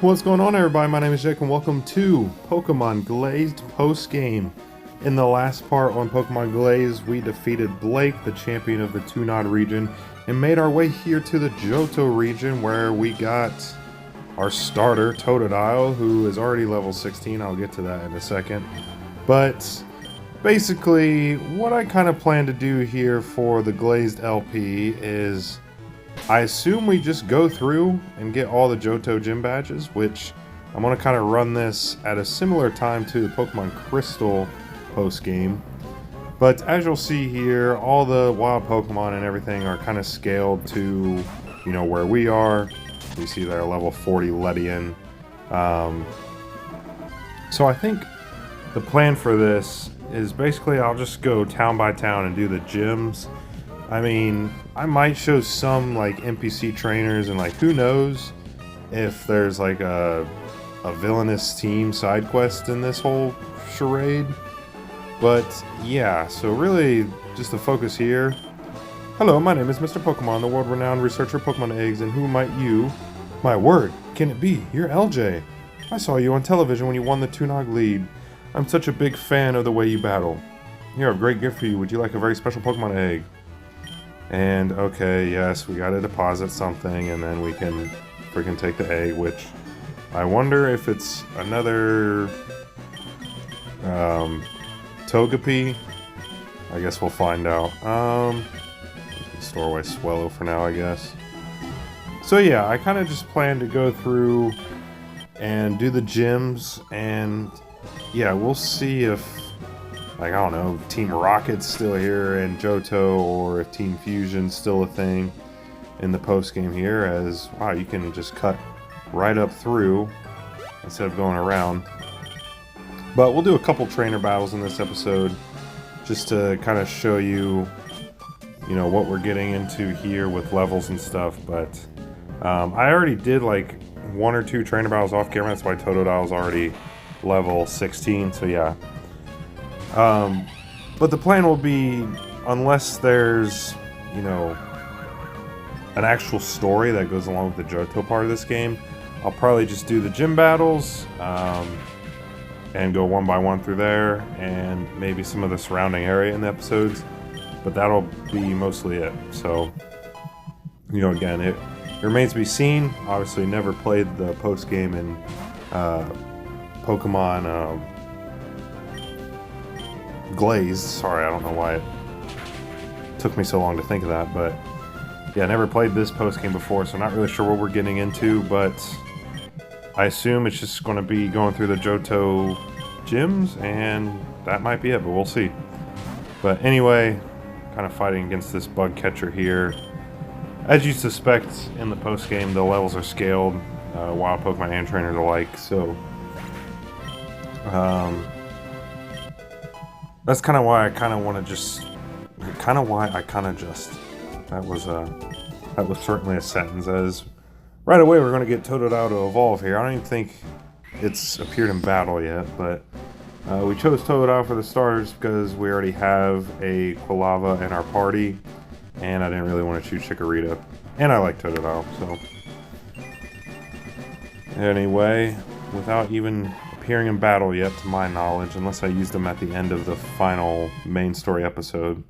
What's going on, everybody? My name is Jake and welcome to Pokemon Glazed post-game. In the last part on Pokemon Glazed, we defeated Blake, the champion of the Tunod region, and made our way here to the Johto region where we got our starter, Totodile, who is already level 16. I'll get to that in a second. But basically, what I kind of plan to do here for the Glazed LP is I assume we just go through and get all the Johto gym badges, which I'm going to kind of run this at a similar time to the Pokemon Crystal post-game. But as you'll see here, all the wild Pokemon and everything are kind of scaled to, you know, where we are. You see there, level 40 Ledian. So I think the plan for this is basically I'll just go town by town and do the gyms. I mean, I might show some like NPC trainers and like who knows if there's like a villainous team side quest in this whole charade. But yeah, so really just the focus here. Hello, my name is Mr. Pokemon, the world-renowned researcher of Pokemon eggs, and who might you? My word, can it be? You're LJ. I saw you on television when you won the Tunog lead. I'm such a big fan of the way you battle. Here, I have a great gift for you. Would you like a very special Pokemon egg? And okay, yes, we gotta deposit something and then we can freaking take the egg, which I wonder if it's another Togepi. I guess we'll find out. Store away Swellow for now, I guess. So yeah, I kind of just plan to go through and do the gyms, and yeah, we'll see if, like, I don't know, Team Rocket's still here in Johto, or if Team Fusion's still a thing in the post-game here, as, wow, you can just cut right up through instead of going around. But we'll do a couple trainer battles in this episode, just to kind of show you, you know, what we're getting into here with levels and stuff. But I already did, like, 1 or 2 trainer battles off camera, that's why Totodile's already level 16, so yeah. But the plan will be, unless there's, you know, an actual story that goes along with the Johto part of this game, I'll probably just do the gym battles, and go one by one through there, and maybe some of the surrounding area in the episodes, but that'll be mostly it. So, you know, again, it remains to be seen. Obviously never played the post-game in, Pokemon, Glazed. Sorry, I don't know why it took me so long to think of that, but yeah, never played this post-game before, so not really sure what we're getting into, but I assume it's just going to be going through the Johto gyms, and that might be it, but we'll see. But anyway, kind of fighting against this bug catcher here. As you suspect, in the post-game, the levels are scaled, wild Pokemon and trainers alike, so that's kind of why I kind of want to just, that was certainly a sentence, as right away we're going to get Totodile to evolve here. I don't even think it's appeared in battle yet, but we chose Totodile for the starters because we already have a Quilava in our party, and I didn't really want to choose Chikorita, and I like Totodile, so. Anyway, without even appearing in battle yet, to my knowledge, unless I used him at the end of the final main story episode,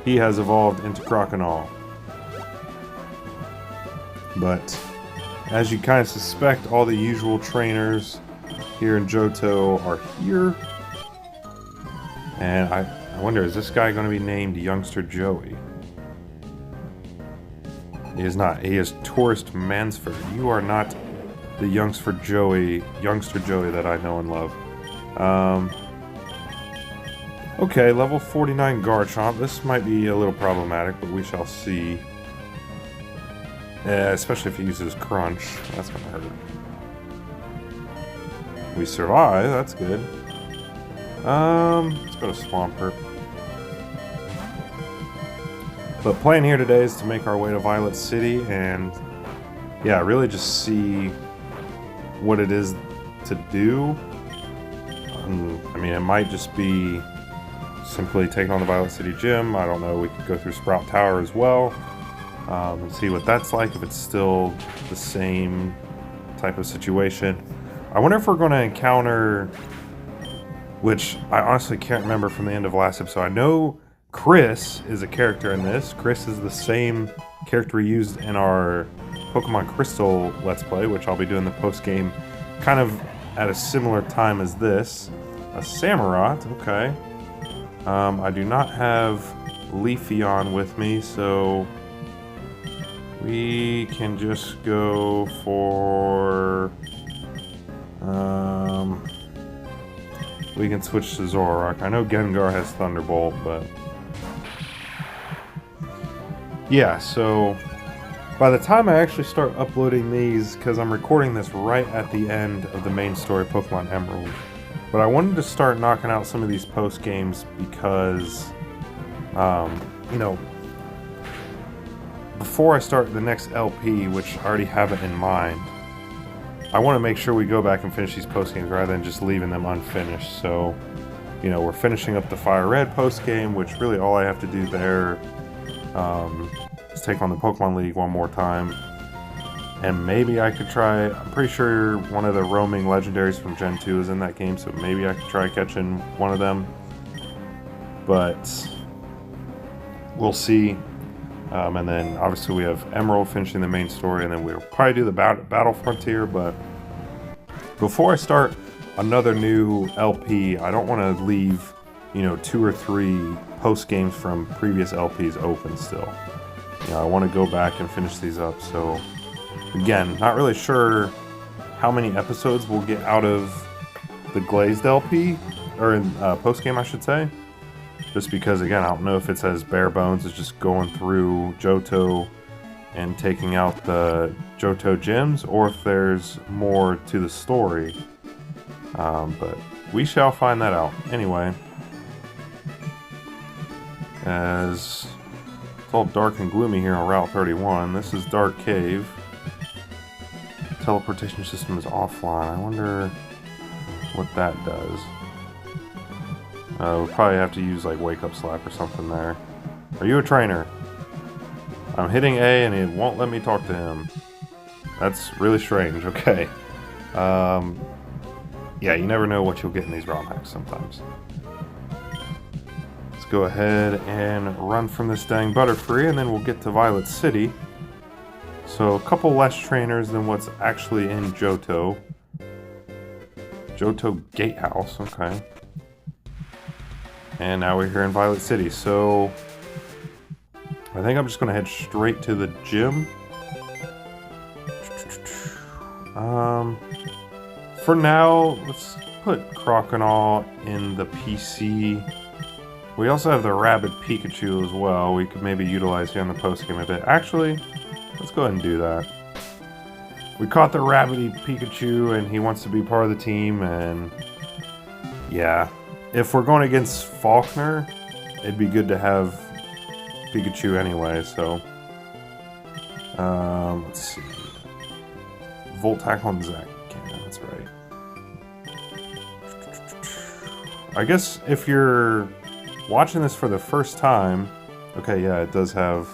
he has evolved into Croconaw. But as you kind of suspect, all the usual trainers here in Johto are here. And I wonder, is this guy going to be named Youngster Joey? He is not. He is Tourist Mansford. You are not the Youngster Joey that I know and love. Okay, level 49 Garchomp. This might be a little problematic, but we shall see. Especially if he uses Crunch. That's gonna hurt. We survive, that's good. Let's go to Swampert. The plan here today is to make our way to Violet City and, yeah, really just see what it is to do. I mean, it might just be simply taking on the Violet City Gym. I don't know, we could go through Sprout Tower as well. And see what that's like, if it's still the same type of situation. I wonder if we're going to encounter, which I honestly can't remember from the end of last episode. I know Chris is a character in this. Chris is the same character we used in our Pokemon Crystal Let's Play, which I'll be doing the post-game kind of at a similar time as this. A Samurott, okay. I do not have Leafeon with me, so we can just go for... we can switch to Zoroark. I know Gengar has Thunderbolt, but... yeah, so by the time I actually start uploading these, because I'm recording this right at the end of the main story, Pokemon Emerald, but I wanted to start knocking out some of these post games because, you know, before I start the next LP, which I already have it in mind, I want to make sure we go back and finish these post games rather than just leaving them unfinished. So, you know, we're finishing up the Fire Red post game, which really all I have to do there is take on the Pokemon League one more time. And maybe I could try, I'm pretty sure one of the roaming legendaries from Gen 2 is in that game, so maybe I could try catching one of them. But we'll see. And then obviously we have Emerald finishing the main story, and then we'll probably do the Battle Frontier. But before I start another new LP, I don't want to leave, you know, 2 or 3 post games from previous LPs open still. You know, I want to go back and finish these up. So again, not really sure how many episodes we'll get out of the Glazed LP, or in post game I should say. Just because, again, I don't know if it's as bare bones as just going through Johto and taking out the Johto gyms, or if there's more to the story. But we shall find that out. Anyway, as it's all dark and gloomy here on Route 31, this is Dark Cave. Teleportation system is offline. I wonder what that does. We'll probably have to use like Wake Up Slap or something there. Are you a trainer? I'm hitting A and it won't let me talk to him. That's really strange. Okay. Yeah, you never know what you'll get in these ROM hacks sometimes. Let's go ahead and run from this dang Butterfree, and then we'll get to Violet City. So a couple less trainers than what's actually in Johto. Johto Gatehouse, okay. And now we're here in Violet City, so I think I'm just going to head straight to the gym. For now, let's put Croconaw in the PC. We also have the Rabid Pikachu as well. We could maybe utilize here in the post-game a bit. Actually, let's go ahead and do that. We caught the Rabid Pikachu, and he wants to be part of the team, and yeah. If we're going against Faulkner, it'd be good to have Pikachu anyway, so... let's see... Volt Tackle on Zac. Okay, that's right. I guess if you're watching this for the first time... Okay, yeah, it does have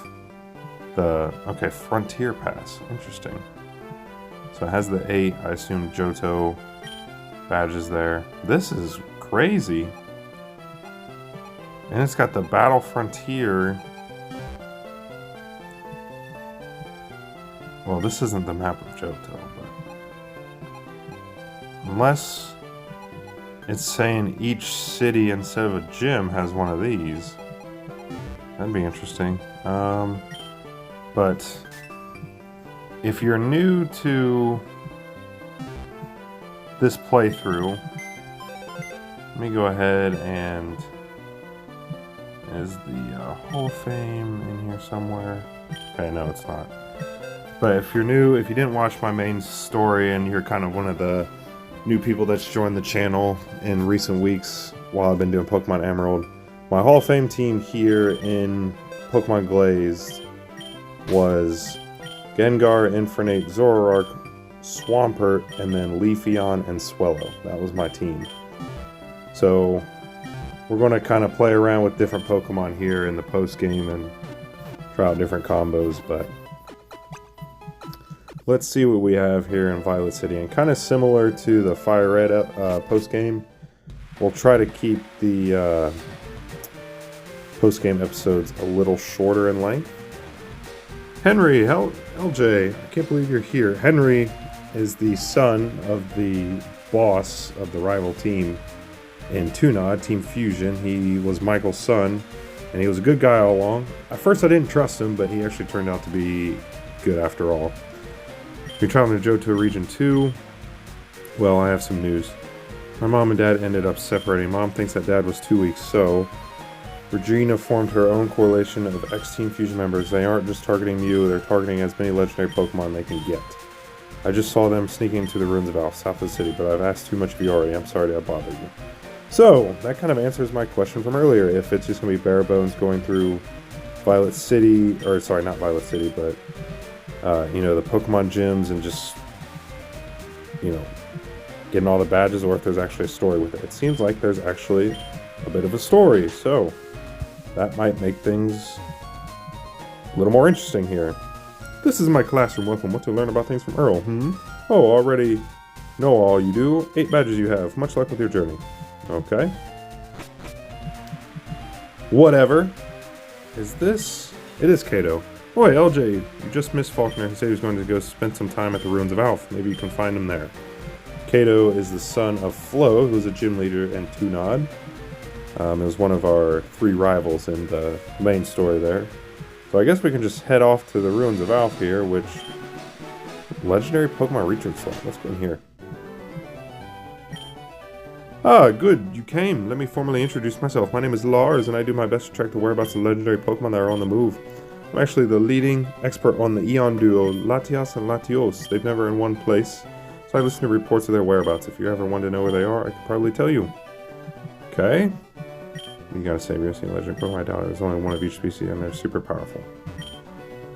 the... Okay, Frontier Pass. Interesting. So it has the 8, I assume, Johto badges there. This is crazy. And it's got the Battle Frontier. Well, this isn't the map of Johto, but unless it's saying each city instead of a gym has one of these. That'd be interesting. But if you're new to this playthrough, let me go ahead and... Is the Hall of Fame in here somewhere? Okay, no, it's not. But if you're new, if you didn't watch my main story and you're kind of one of the new people that's joined the channel in recent weeks while I've been doing Pokemon Emerald, my Hall of Fame team here in Pokemon Glazed was Gengar, Infernape, Zoroark, Swampert, and then Leafeon and Swellow. That was my team. So we're going to kind of play around with different Pokemon here in the post game and try out different combos, but Let's see what we have here in Violet City. And kind of similar to the Fire Red post-game, we'll try to keep the post-game episodes a little shorter in length. Henry, LJ, I can't believe you're here. Henry is the son of the boss of the rival team in Tunod, Team Fusion. He was Michael's son, and he was a good guy all along. At first I didn't trust him, but he actually turned out to be good after all. You're traveling to Johto Region 2. Well, I have some news. My mom and dad ended up separating. Mom thinks that dad was too weak, so Regina formed her own coalition of ex-Team Fusion members. They aren't just targeting you, they're targeting as many legendary Pokemon they can get. I just saw them sneaking into the ruins of Alph, south of the city, but I've asked too much of you already. I'm sorry to have bothered you. So, that kind of answers my question from earlier. If it's just going to be bare bones going through Violet City, or sorry, not Violet City, but, you know, the Pokemon gyms and just, you know, getting all the badges, or if there's actually a story with it. It seems like there's actually a bit of a story, so that might make things a little more interesting here. This is my classroom. Welcome. What to learn about things from Earl? Oh, already know all you do. 8 badges you have. Much luck with your journey. Okay. Whatever. Is this? It is Kato. Oi, LJ, you just missed Faulkner. He said he was going to go spend some time at the ruins of Alph. Maybe you can find him there. Kato is the son of Flo, who's a gym leader in Tunod. It was one of our 3 rivals in the main story there. So I guess we can just head off to the ruins of Alph here, which... Legendary Pokemon Research Slot. Let's go in here. Ah, good, you came. Let me formally introduce myself. My name is Lars, and I do my best to track the whereabouts of legendary Pokemon that are on the move. I'm actually the leading expert on the Eon duo, Latias and Latios. They've never in one place, so I listen to reports of their whereabouts. If you ever want to know where they are, I could probably tell you. Okay. You gotta say, we've seen legendary Pokemon. I doubt it. There's only one of each species, and they're super powerful.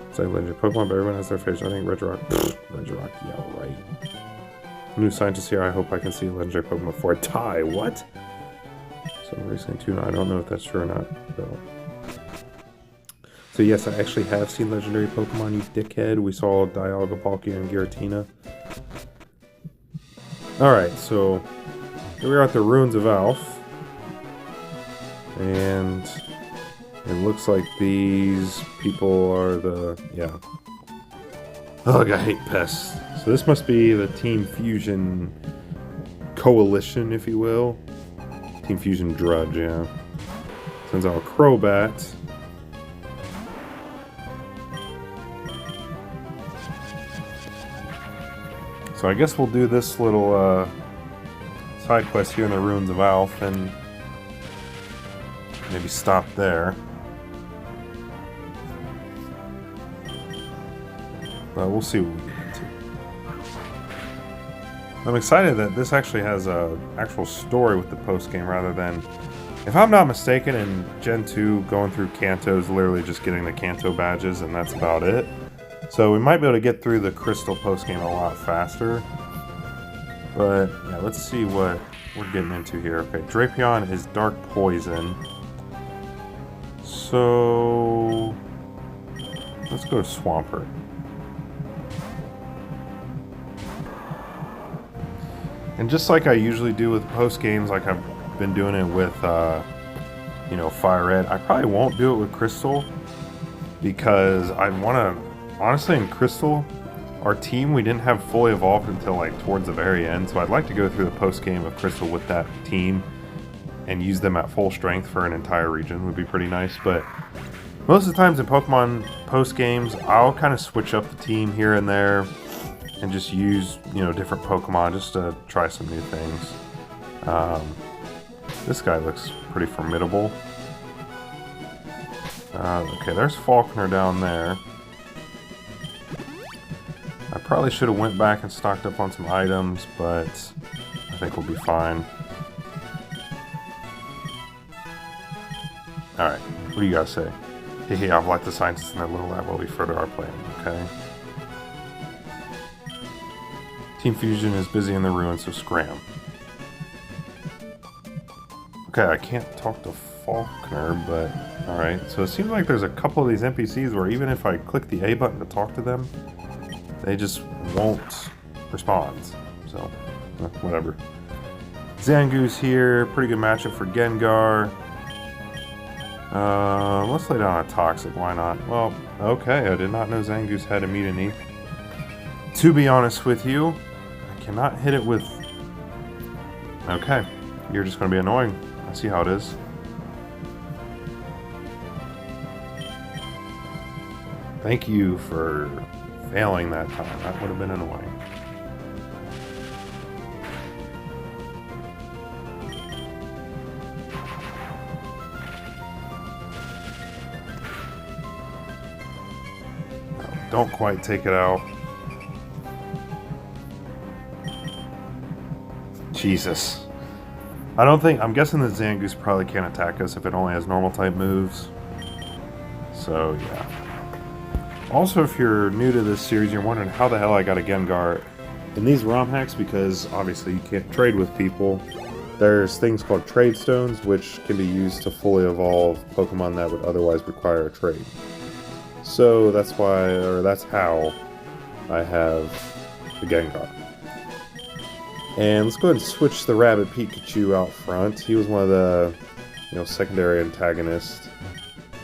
It's like legendary Pokemon, but everyone has their favorite. I think Regirock. Regirock, yeah, right. New scientist here. I hope I can see legendary Pokemon before I die. What? So recently too. I don't know if that's true or not, though. So yes, I actually have seen legendary Pokemon, you dickhead. We saw Dialga, Palkia, and Giratina. Alright, so here we are at the ruins of Alph. And it looks like these people are the... yeah. Ugh, I hate pests. So this must be the Team Fusion coalition, if you will. Team Fusion Drudge, yeah. Sends out a Crobat. So I guess we'll do this little side quest here in the ruins of Alph and maybe stop there. But we'll see what we get into. I'm excited that this actually has a actual story with the post game rather than, if I'm not mistaken, in Gen 2 going through Kanto is literally just getting the Kanto badges and that's about it. So we might be able to get through the Crystal post game a lot faster. But yeah, let's see what we're getting into here. Okay, Drapion is Dark Poison. So let's go to Swampert. And just like I usually do with post games, like I've been doing it with, you know, Fire Red, I probably won't do it with Crystal because I want to, honestly, in Crystal, our team, we didn't have fully evolved until like towards the very end, so I'd like to go through the post game of Crystal with that team and use them at full strength for an entire region would be pretty nice. But most of the times in Pokemon post games, I'll kind of switch up the team here and there and just use, you know, different Pokemon just to try some new things. This guy looks pretty formidable. Okay, there's Faulkner down there. I probably should have went back and stocked up on some items, but I think we'll be fine. Alright, what do you guys say? Hey, I've let the scientists in that little lab while we further our plan, okay? Team Fusion is busy in the ruins, so scram. Okay, I can't talk to Faulkner, but... alright, so it seems like there's a couple of these NPCs where even if I click the A button to talk to them, they just won't respond. So, whatever. Zangoose here, pretty good matchup for Gengar. Let's lay down a Toxic, why not? Well, okay, I did not know Zangoose had immunity. To be honest with you, I cannot hit it with... Okay, you're just going to be annoying. I see how it is. Thank you for failing that time. That would have been annoying. Don't quite take it out. Jesus. I'm guessing that Zangoose probably can't attack us if it only has normal type moves. So, yeah. Also, if you're new to this series, you're wondering how the hell I got a Gengar. In these ROM hacks, because obviously you can't trade with people, there's things called trade stones, which can be used to fully evolve Pokemon that would otherwise require a trade. So that's why, or that's how I have the Gengar. And let's go ahead and switch the Rabbit Pikachu out front. He was one of the, secondary antagonists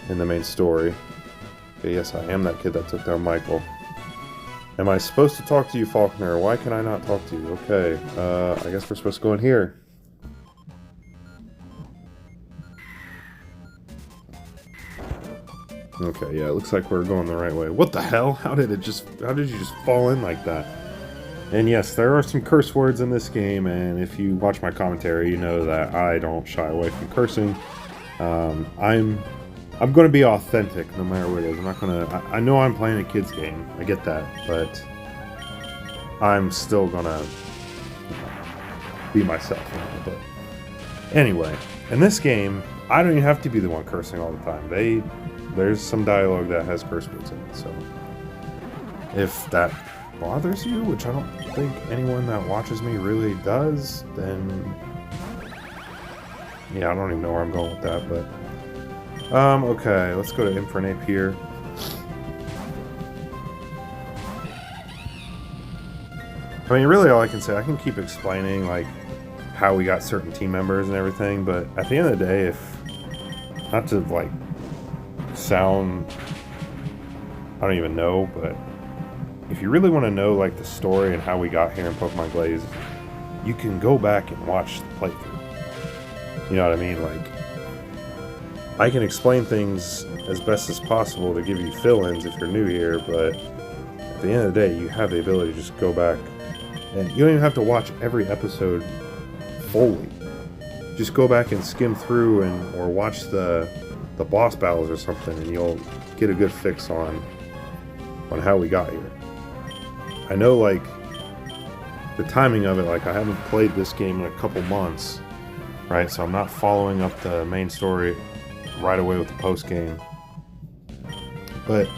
in the main story. Okay, yes, I am that kid that took down Michael. Am I supposed to talk to you, Faulkner? Why can I not talk to you? Okay, I guess we're supposed to go in here. Okay, yeah, it looks like we're going the right way. What the hell? How did you just fall in like that? And yes, there are some curse words in this game, and if you watch my commentary, you know that I don't shy away from cursing. I'm going to be authentic no matter what it is. I'm not going to... I know I'm playing a kid's game. I get that, but I'm still going to be myself. But anyway, in this game, I don't even have to be the one cursing all the time. There's some dialogue that has curse words in it, so if that bothers you, which I don't think anyone that watches me really does, then yeah, I don't even know where I'm going with that, but okay, let's go to Infernape here. I mean, really all I can say, I can keep explaining like how we got certain team members and everything, but at the end of the day, if not to like sound, I don't even know, but if you really want to know like the story and how we got here in Pokemon Glazed, you can go back and watch the playthrough. You know what I mean? Like, I can explain things as best as possible to give you fill-ins if you're new here, but at the end of the day, you have the ability to just go back, and you don't even have to watch every episode fully. Just go back and skim through or watch the boss battles or something, and you'll get a good fix on how we got here. I know, like, the timing of it, like, I haven't played this game in a couple months, right? So I'm not following up the main story right away with the post game. But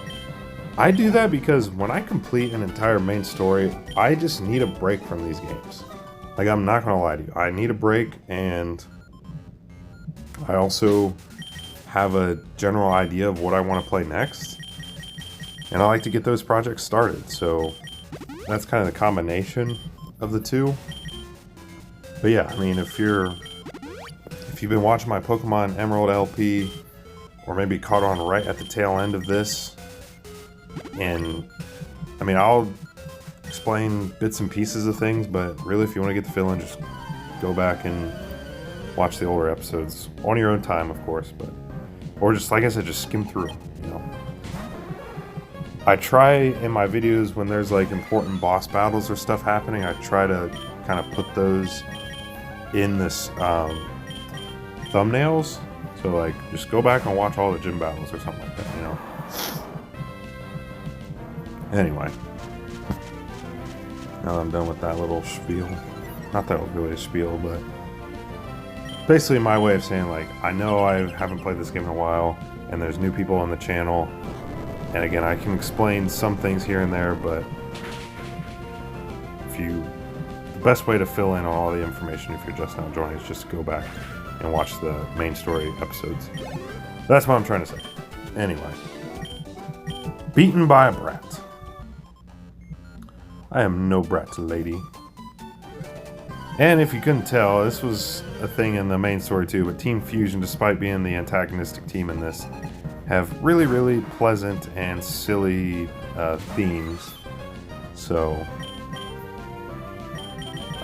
I do that because when I complete an entire main story, I just need a break from these games. Like, I'm not gonna lie to you. I need a break, and I also have a general idea of what I want to play next, and I like to get those projects started, so that's kind of the combination of the two. But yeah, I mean, if you've been watching my Pokemon Emerald LP, or maybe caught on right at the tail end of this, and I mean, I'll explain bits and pieces of things, but really if you want to get the feeling, just go back and watch the older episodes on your own time, of course, but or just, like I said, just skim through them, you know. I try in my videos when there's like important boss battles or stuff happening, I try to kind of put those in this thumbnails. So like, just go back and watch all the gym battles or something like that, you know. Anyway, now that I'm done with that little spiel, not that it was really a spiel, but basically my way of saying, like, I know I haven't played this game in a while, and there's new people on the channel, and again, I can explain some things here and there, but the best way to fill in on all the information if you're just now joining is just go back and watch the main story episodes. That's what I'm trying to say. Anyway, beaten by a brat. I am no brat lady. And if you couldn't tell, this was a thing in the main story too, but Team Fusion, despite being the antagonistic team in this, have really, really pleasant and silly themes. So,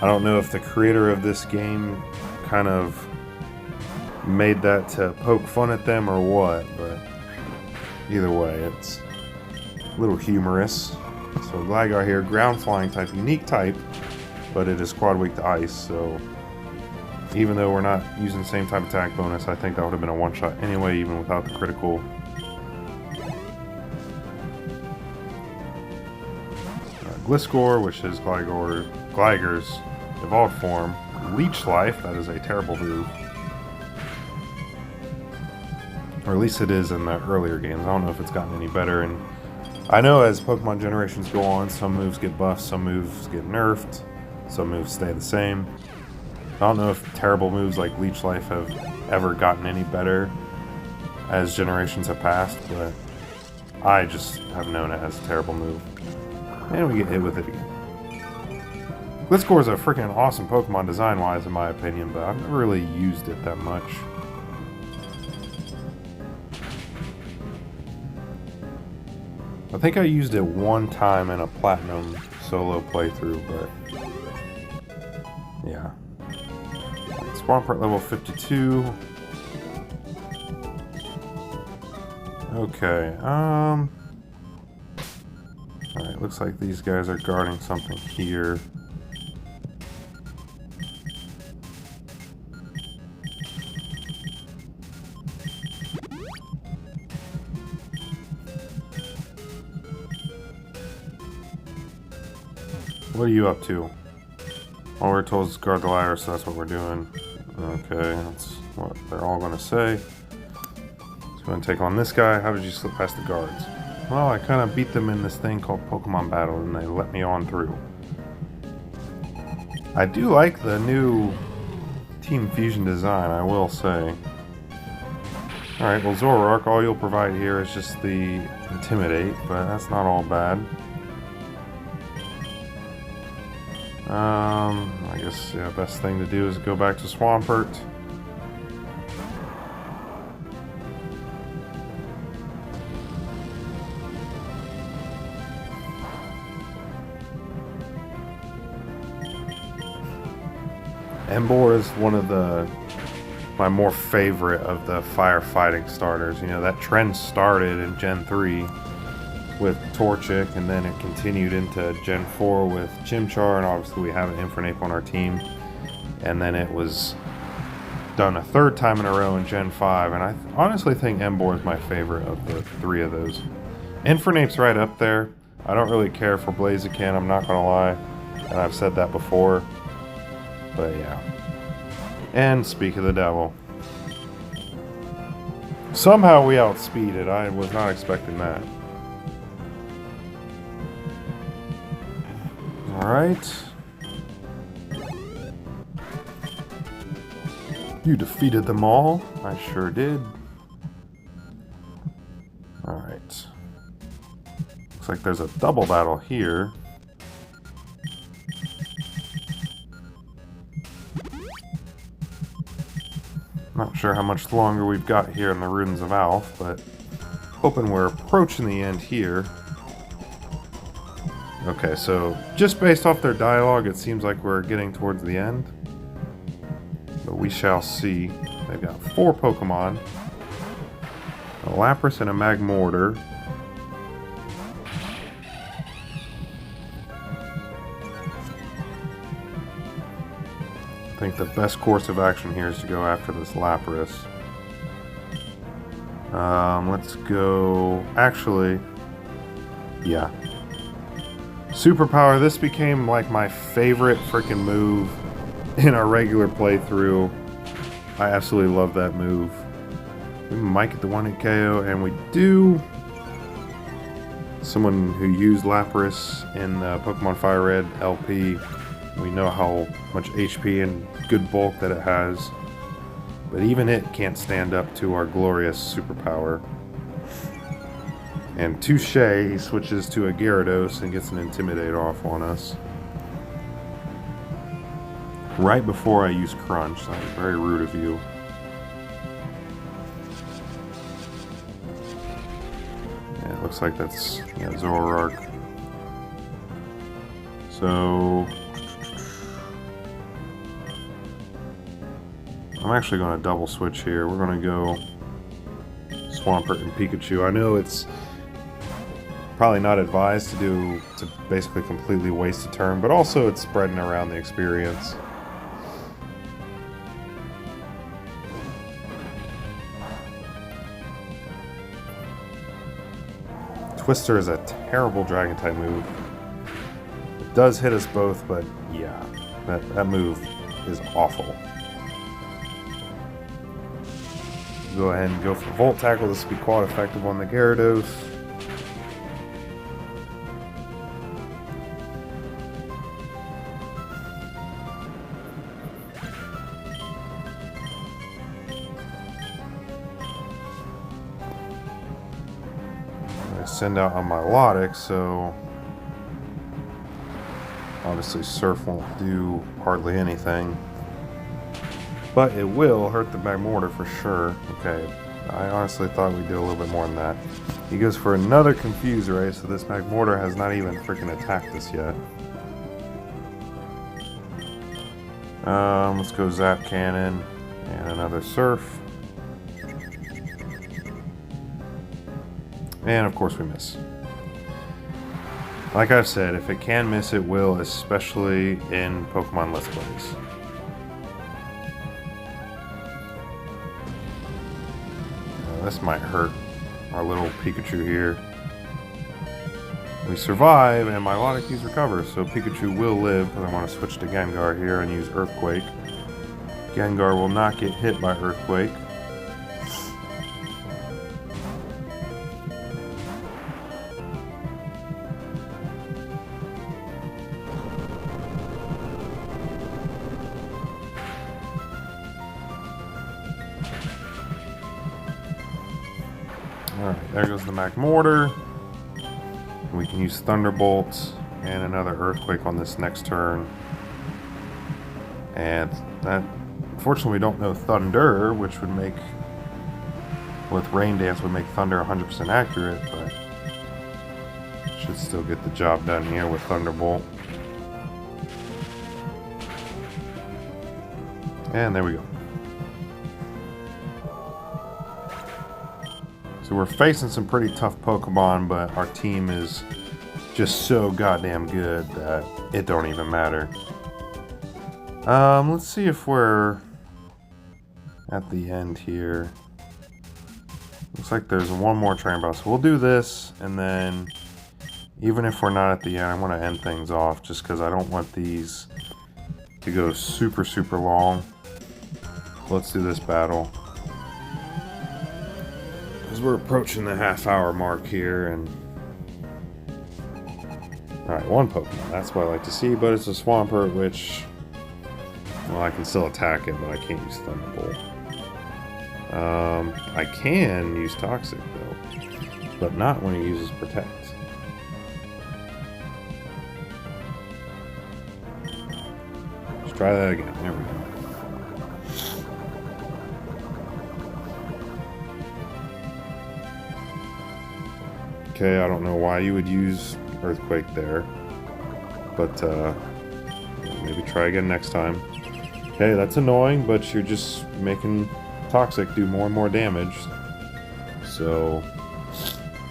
I don't know if the creator of this game kind of made that to poke fun at them or what, but either way, it's a little humorous. So Gligar here, ground flying type, unique type, but it is quad weak to ice, so even though we're not using the same type of attack bonus, I think that would have been a one-shot anyway, even without the critical. Gliscor, which is Gligar's evolved form. Leech Life, that is a terrible move. Or at least it is in the earlier games. I don't know if it's gotten any better. And I know as Pokemon generations go on, some moves get buffed, some moves get nerfed, some moves stay the same. I don't know if terrible moves like Leech Life have ever gotten any better as generations have passed, but I just have known it as a terrible move. And we get hit with it again. Gliscor is a freaking awesome Pokemon design-wise, in my opinion, but I've never really used it that much. I think I used it one time in a Platinum solo playthrough, but yeah. Swampert level 52. Okay, alright, looks like these guys are guarding something here. What are you up to? All we're told is guard the ladder, so that's what we're doing. Okay, that's what they're all going to say. Let's go and take on this guy. How did you slip past the guards? Well, I kind of beat them in this thing called Pokemon Battle, and they let me on through. I do like the new Team Fusion design, I will say. Alright, well Zoroark, all you'll provide here is just the Intimidate, but that's not all bad. I guess, yeah, best thing to do is go back to Swampert. Emboar is one of my more favorite of the firefighting starters. You know, that trend started in Gen 3 with Torchic, and then it continued into Gen 4 with Chimchar, and obviously we have an Infernape on our team. And then it was done a third time in a row in Gen 5, and I honestly think Emboar is my favorite of the three of those. Infernape's right up there. I don't really care for Blaziken, I'm not gonna lie, and I've said that before. But yeah. And speak of the devil. Somehow we outspeeded. I was not expecting that. Alright. You defeated them all. I sure did. Alright. Looks like there's a double battle here. Not sure how much longer we've got here in the Ruins of Alph, but hoping we're approaching the end here. Okay, so just based off their dialogue, it seems like we're getting towards the end. But we shall see. They've got 4 Pokemon. A Lapras and a Magmortar. I think the best course of action here is to go after this Lapras. Let's go... Actually, yeah. Superpower, this became like my favorite freaking move in a regular playthrough. I absolutely love that move. We might get the 1-hit KO, and we do. Someone who used Lapras in Pokemon Fire Red LP, we know how much HP and good bulk that it has. But even it can't stand up to our glorious superpower. And Touche, he switches to a Gyarados and gets an Intimidate off on us. Right before I use Crunch. That was very rude of you. Yeah, it looks like that's Zoroark. So I'm actually going to double switch here. We're going to go Swampert and Pikachu. I know it's probably not advised to basically completely waste a turn, but also it's spreading around the experience. Twister is a terrible Dragon type move. It does hit us both, but yeah, that move is awful. Go ahead and go for Volt Tackle. This will be quite effective on the Gyarados. I send out a Milotic, so obviously Surf won't do hardly anything. But it will hurt the Magmortar for sure. Okay, I honestly thought we'd do a little bit more than that. He goes for another Confuse Ray, so this Magmortar has not even freaking attacked us yet. Let's go Zap Cannon and another Surf. And of course we miss. Like I've said, if it can miss, it will, especially in Pokemon Let's Plays. This might hurt our little Pikachu here. We survive, and my Milotic recovers, so Pikachu will live, because I want to switch to Gengar here and use Earthquake. Gengar will not get hit by Earthquake. Alright, there goes the Magmortar. We can use Thunderbolt and another Earthquake on this next turn. And that, unfortunately, we don't know Thunder, which would make, with Rain Dance, would make Thunder 100% accurate, but should still get the job done here with Thunderbolt. And there we go. So we're facing some pretty tough Pokemon, but our team is just so goddamn good that it don't even matter. Let's see if we're at the end here. Looks like there's one more train battle. So we'll do this, and then even if we're not at the end, I want to end things off just because I don't want these to go super, super long. Let's do this battle. Because we're approaching the half-hour mark here, and alright, one Pokemon. That's what I like to see, but it's a Swampert, which, well, I can still attack it, but I can't use Thunderbolt. I can use Toxic, though, but not when it uses Protect. Let's try that again. There we go. Okay, I don't know why you would use Earthquake there, but maybe try again next time. Okay, that's annoying, but you're just making Toxic do more and more damage. So,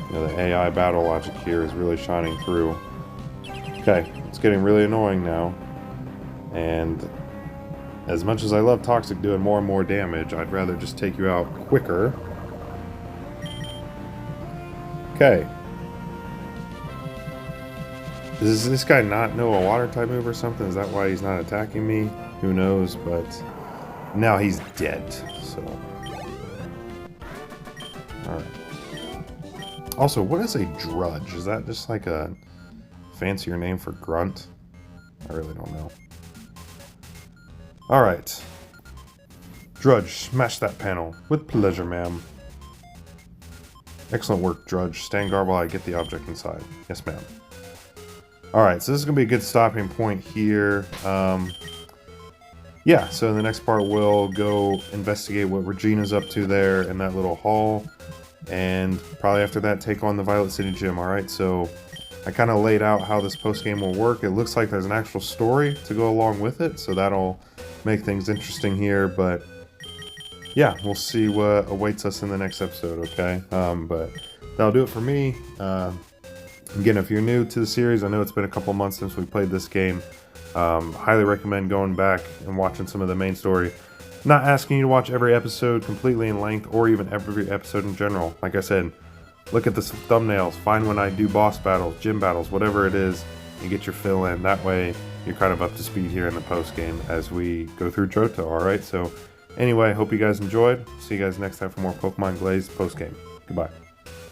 you know, the AI battle logic here is really shining through. Okay, it's getting really annoying now. And as much as I love Toxic doing more and more damage, I'd rather just take you out quicker. Okay. Does this guy not know a water type move or something? Is that why he's not attacking me? Who knows, but now he's dead, so. Alright. Also, what is a Drudge? Is that just like a fancier name for grunt? I really don't know. Alright. Drudge, smash that panel. With pleasure, ma'am. Excellent work, Drudge. Stand guard while I get the object inside. Yes, ma'am. Alright, so this is going to be a good stopping point here. Yeah, so in the next part we'll go investigate what Regina's up to there in that little hall. And probably after that take on the Violet City Gym, alright? So I kind of laid out how this post-game will work. It looks like there's an actual story to go along with it, so that'll make things interesting here, but yeah, we'll see what awaits us in the next episode, okay? But that'll do it for me. Again, if you're new to the series, I know it's been a couple months since we played this game. Highly recommend going back and watching some of the main story. Not asking you to watch every episode completely in length, or even every episode in general. Like I said, look at the thumbnails, find when I do boss battles, gym battles, whatever it is, and get your fill in. That way, you're kind of up to speed here in the post game as we go through Johto, alright? So, anyway, hope you guys enjoyed. See you guys next time for more Pokemon Glazed post game. Goodbye.